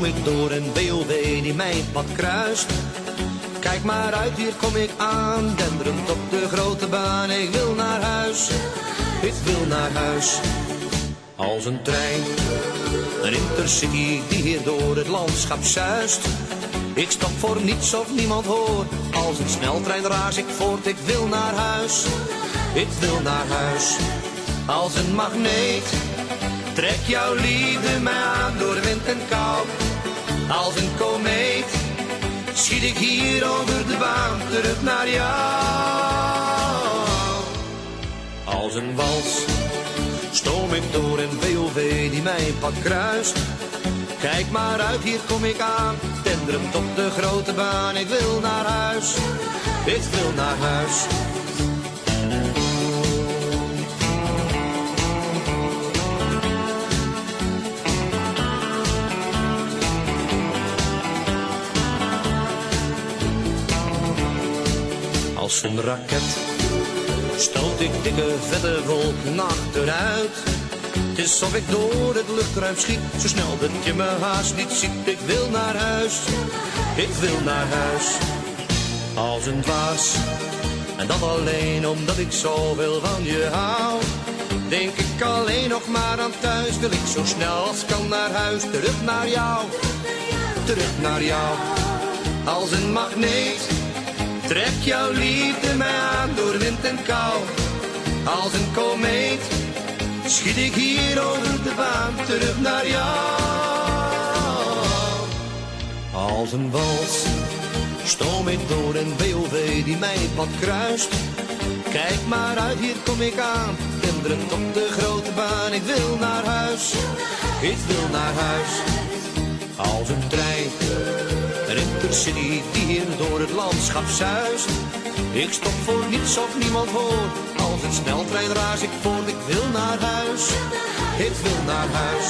ik door een BOW die mijn pad kruist. Kijk maar uit, hier kom ik aan, denderend op de grote baan. Ik wil naar huis, ik wil naar huis. Als een trein, een intercity die hier door het landschap zuist. Ik stop voor niets of niemand hoort, als een sneltrein raas ik voort. Ik wil naar huis, ik wil naar huis. Als een magneet, trek jouw liefde mij aan door wind en kou. Als een komeet, schiet ik hier over de baan terug naar jou. Als een wals, stoom ik door een BOV die mijn pad kruist. Kijk maar uit, hier kom ik aan, tenderend op de grote baan. Ik wil naar huis, ik wil naar huis. Als een raket stoot ik dikke vette wolken achteruit. Het is of ik door het luchtruim schiet, zo snel dat je me haast niet ziet. Ik wil naar huis, ik wil naar huis. Als een dwaas, en dat alleen omdat ik zoveel van je hou. Denk ik alleen nog maar aan thuis, wil ik zo snel als kan naar huis. Terug naar jou, terug naar jou. Als een magneet, trek jouw liefde mij aan door wind en kou. Als een komeet, schiet ik hier over de baan terug naar jou. Als een wals, stoom ik door een BOV die mijn pad kruist. Kijk maar uit, hier kom ik aan, denderend op de grote baan. Ik wil naar huis, ik wil naar huis. Als een trein, een intercity die hier door het landschap zuist. Ik stop voor niets of niemand hoort, als een sneltrein raas ik voort. Ik wil naar huis, ik wil naar huis.